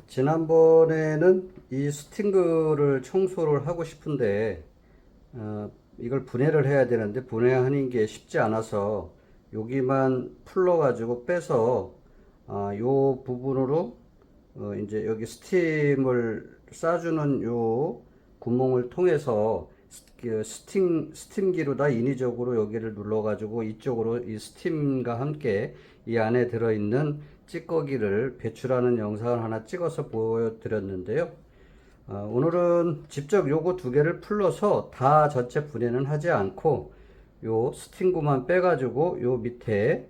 지난번에는 이 스팅그를 청소를 하고 싶은데 이걸 분해를 해야 되는데 분해하는 게 쉽지 않아서 여기만 풀러 가지고 빼서 요 부분으로 이제 여기 스팀을 쏴주는 요 구멍을 통해서 그 스팀기로다 인위적으로 여기를 눌러 가지고 이쪽으로 이 스팀과 함께 이 안에 들어있는 찌꺼기를 배출하는 영상을 하나 찍어서 보여드렸는데요. 오늘은 직접 요거 두 개를 풀러서 다 전체 분해는 하지 않고 요 스팅구만 빼가지고 요 밑에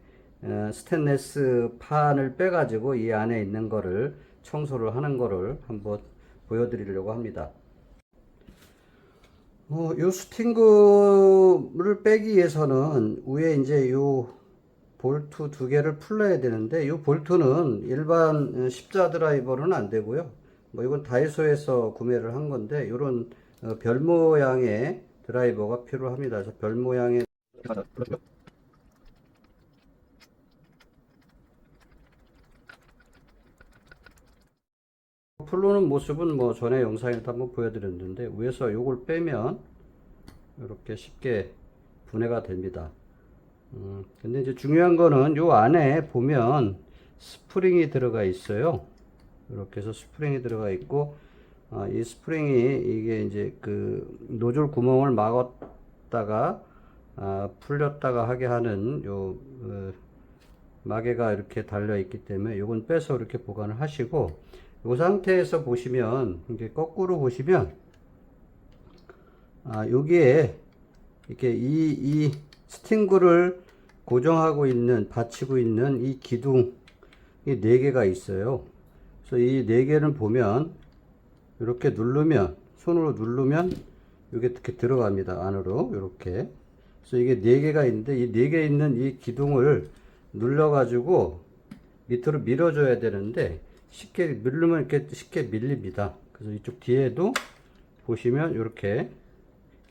스테인레스 판을 빼가지고 이 안에 있는 거를 청소를 하는 거를 한번 보여드리려고 합니다. 요 스팅그를 빼기 위해서는 위에 이제 요 볼트 두 개를 풀러야 되는데 이 볼트는 일반 십자 드라이버는 안 되고요. 뭐 이건 다이소에서 구매를 한 건데 이런 별 모양의 드라이버가 필요합니다. 그래서 별 모양의 풀르는 모습은 뭐 전에 영상에도 한번 보여드렸는데 위에서 이걸 빼면 이렇게 쉽게 분해가 됩니다. 근데 이제 중요한 거는 요 안에 보면 스프링이 들어가 있어요. 이렇게 해서 스프링이 들어가 있고, 이 스프링이 이게 이제 그 노즐 구멍을 막았다가, 풀렸다가 하게 하는 요, 마개가 이렇게 달려 있기 때문에 요건 빼서 이렇게 보관을 하시고, 요 상태에서 보시면, 이게 거꾸로 보시면, 여기에 이렇게 이 스팅구를 고정하고 있는, 받치고 있는 이 기둥이 4개가 있어요. 그래서 이 4개를 보면, 이렇게 누르면, 손으로 누르면, 이게 이렇게 들어갑니다. 안으로. 이렇게. 그래서 이게 4개가 있는데, 이 4개 있는 이 기둥을 눌러가지고 밑으로 밀어줘야 되는데, 쉽게 누르면 이렇게 쉽게 밀립니다. 그래서 이쪽 뒤에도 보시면, 이렇게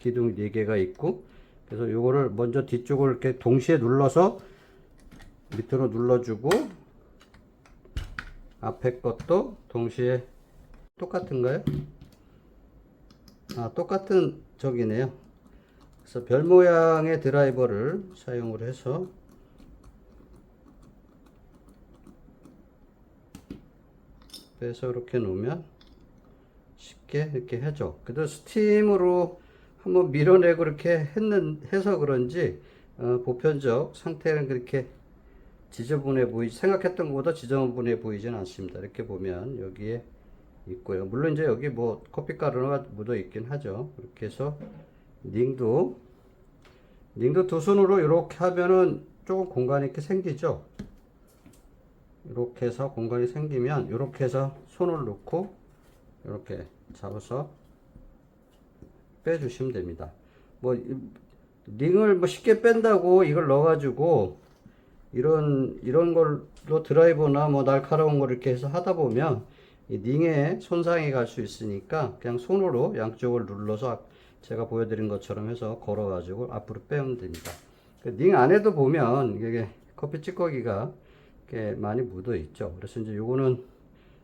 기둥 4개가 있고, 그래서 요거를 먼저 뒤쪽을 이렇게 동시에 눌러서 밑으로 눌러주고 앞에 것도 동시에 똑같은가요? 똑같은 저기네요. 그래서 별 모양의 드라이버를 사용을 해서 빼서 이렇게 놓으면 쉽게 이렇게 해줘. 그래도 스팀으로 한번 밀어내고 이렇게 해서 그런지 보편적 상태는 그렇게 지저분해 보이지, 생각했던 것보다 지저분해 보이진 않습니다. 이렇게 보면 여기에 있고요. 물론 이제 여기 뭐 커피가루가 묻어 있긴 하죠. 이렇게 해서 닝도 두 손으로 이렇게 하면은 조금 공간이 이렇게 생기죠. 이렇게 해서 공간이 생기면 이렇게 해서 손을 놓고 이렇게 잡아서 빼주시면 됩니다. 뭐 링을 뭐 쉽게 뺀다고 이걸 넣어가지고 이런 걸로 드라이버나 뭐 날카로운 걸 이렇게 해서 하다 보면 이 링에 손상이 갈 수 있으니까 그냥 손으로 양쪽을 눌러서 제가 보여드린 것처럼 해서 걸어가지고 앞으로 빼면 됩니다. 링 안에도 보면 이게 커피 찌꺼기가 이렇게 많이 묻어 있죠. 그래서 이제 요거는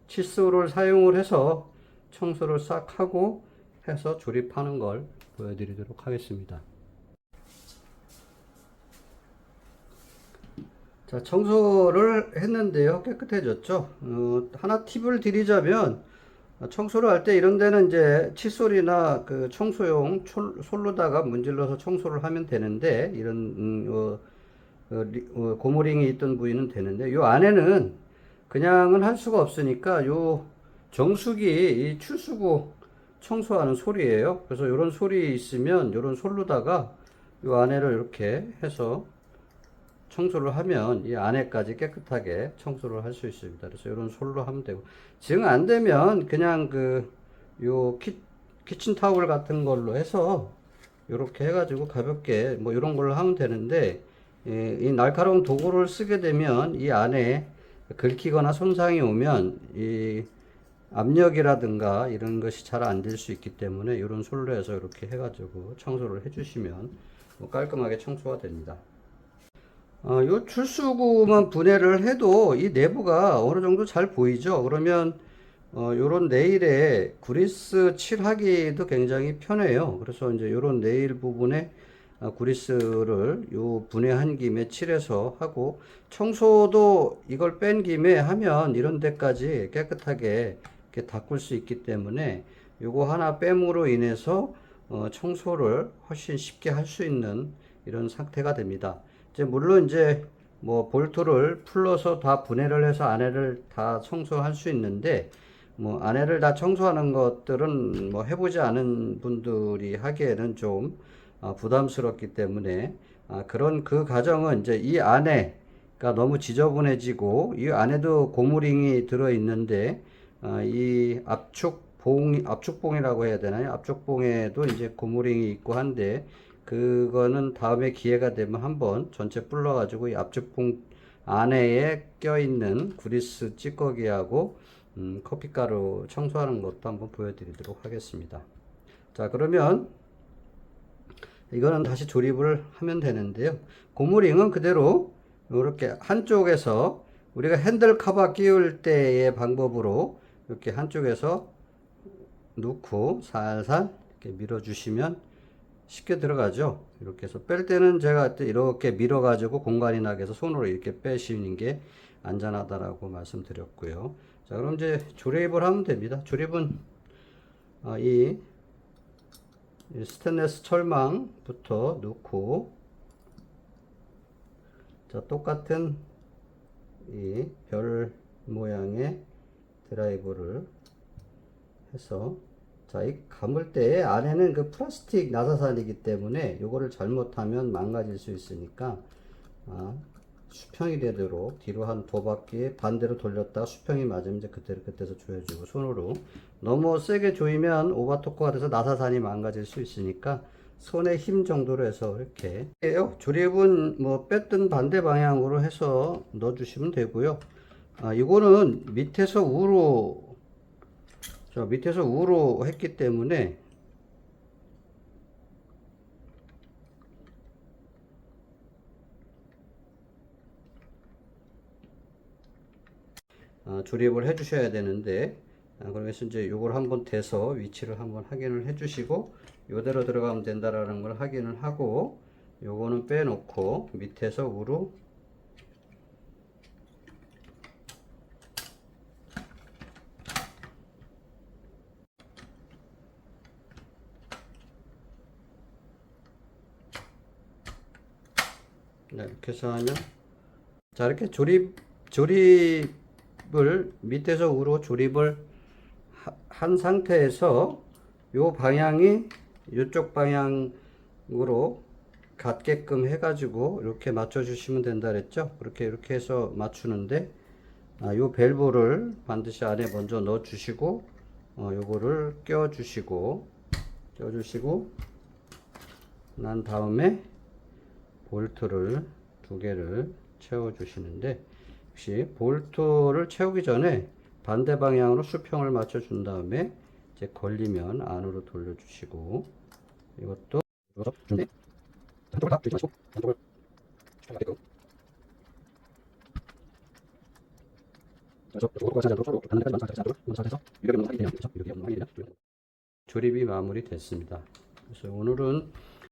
칫솔을 사용을 해서 청소를 싹 하고 해서 조립하는 걸 보여드리도록 하겠습니다. 자, 청소를 했는데요. 깨끗해졌죠. 하나 팁을 드리자면, 청소를 할 때 이런 데는 이제 칫솔이나 그 청소용 솔로다가 문질러서 청소를 하면 되는데, 이런, 고무링이 있던 부위는 되는데, 요 안에는 그냥은 할 수가 없으니까, 요 정수기, 이 출수구 청소하는 솔이에요. 그래서 이런 솔이 있으면, 이런 솔로다가 요 안에를 이렇게 해서 청소를 하면 이 안에까지 깨끗하게 청소를 할 수 있습니다. 그래서 이런 솔로 하면 되고, 정 안 되면 그냥 요 키친 타월 같은 걸로 해서 이렇게 해가지고 가볍게 뭐 이런 걸로 하면 되는데, 이 날카로운 도구를 쓰게 되면 이 안에 긁히거나 손상이 오면 이 압력이라든가 이런 것이 잘 안 될 수 있기 때문에 이런 솔로 해서 이렇게 해가지고 청소를 해주시면 뭐 깔끔하게 청소가 됩니다. 요 출수구만 분해를 해도 이 내부가 어느 정도 잘 보이죠. 그러면 요런 네일에 그리스 칠하기도 굉장히 편해요. 그래서 이제 요런 네일 부분에 그리스를 요 분해한 김에 칠해서 하고, 청소도 이걸 뺀 김에 하면 이런 데까지 깨끗하게 이렇게 닦을 수 있기 때문에 요거 하나 뺨으로 인해서 청소를 훨씬 쉽게 할 수 있는 이런 상태가 됩니다. 이제 물론 이제 뭐 볼트를 풀러서 다 분해를 해서 안에를 다 청소할 수 있는데, 뭐 안에를 다 청소하는 것들은 뭐 해보지 않은 분들이 하기에는 좀 부담스럽기 때문에, 그런 그 과정은 이제 이 안에가 너무 지저분해지고 이 안에도 고무링이 들어 있는데, 이 압축봉이라고 해야 되나요? 압축봉에도 이제 고무링이 있고 한데, 그거는 다음에 기회가 되면 한번 전체 불러가지고 이 압축봉 안에에 껴있는 그리스 찌꺼기하고 커피가루 청소하는 것도 한번 보여드리도록 하겠습니다. 자, 그러면 이거는 다시 조립을 하면 되는데요. 고무링은 그대로 이렇게 한쪽에서 우리가 핸들 커버 끼울 때의 방법으로 이렇게 한쪽에서 넣고 살살 이렇게 밀어주시면 쉽게 들어가죠. 이렇게 해서 뺄 때는 제가 이렇게 밀어 가지고 공간이 나게 해서 손으로 이렇게 빼시는 게 안전하다라고 말씀드렸고요. 자, 그럼 이제 조립을 하면 됩니다. 조립은 이 스테인리스 철망부터 넣고, 자, 똑같은 이 별 모양의 드라이버를 해서, 자, 이 감을 때 안에는 그 플라스틱 나사산이기 때문에 요거를 잘못하면 망가질 수 있으니까 수평이 되도록 뒤로 한 두 바퀴 반대로 돌렸다 수평이 맞으면 이제 그때서 조여주고, 손으로 너무 세게 조이면 오버토크가 돼서 나사산이 망가질 수 있으니까 손의 힘 정도로 해서 이렇게 해요. 조립은 뭐 뺐든 반대 방향으로 해서 넣어 주시면 되고요. 이거는 밑에서 우로 했기 때문에 조립을 해 주셔야 되는데, 그래서 이제 이걸 한번 대서 위치를 한번 확인을 해 주시고 이대로 들어가면 된다라는 걸 확인을 하고, 요거는 빼놓고 밑에서 우로 이렇게 해서 하면, 자, 이렇게 조립을 밑에서 우로 조립을 한 상태에서 요 방향이 이쪽 방향으로 같게끔 해가지고 이렇게 맞춰 주시면 된다 그랬죠. 이렇게 해서 맞추는데, 요 밸브를 반드시 안에 먼저 넣어 주시고, 요거를 껴 주시고 난 다음에 볼트를 두 개를 채워 주시는데, 역시 볼트를 채우기 전에 반대 방향으로 수평을 맞춰 준 다음에 이제 걸리면 안으로 돌려 주시고, 이것도 준비. 한쪽을 다 들지 마시고 한쪽을 수평이 맞게끔. 그래서 이쪽으로 거치지 않도록 서로 반대까지 만삭하지 않도록 만삭해서 유격이 없는 확인이 되면, 그렇죠? 유격이 없는 확인이 되면 조립이 마무리 됐습니다. 그래서 오늘은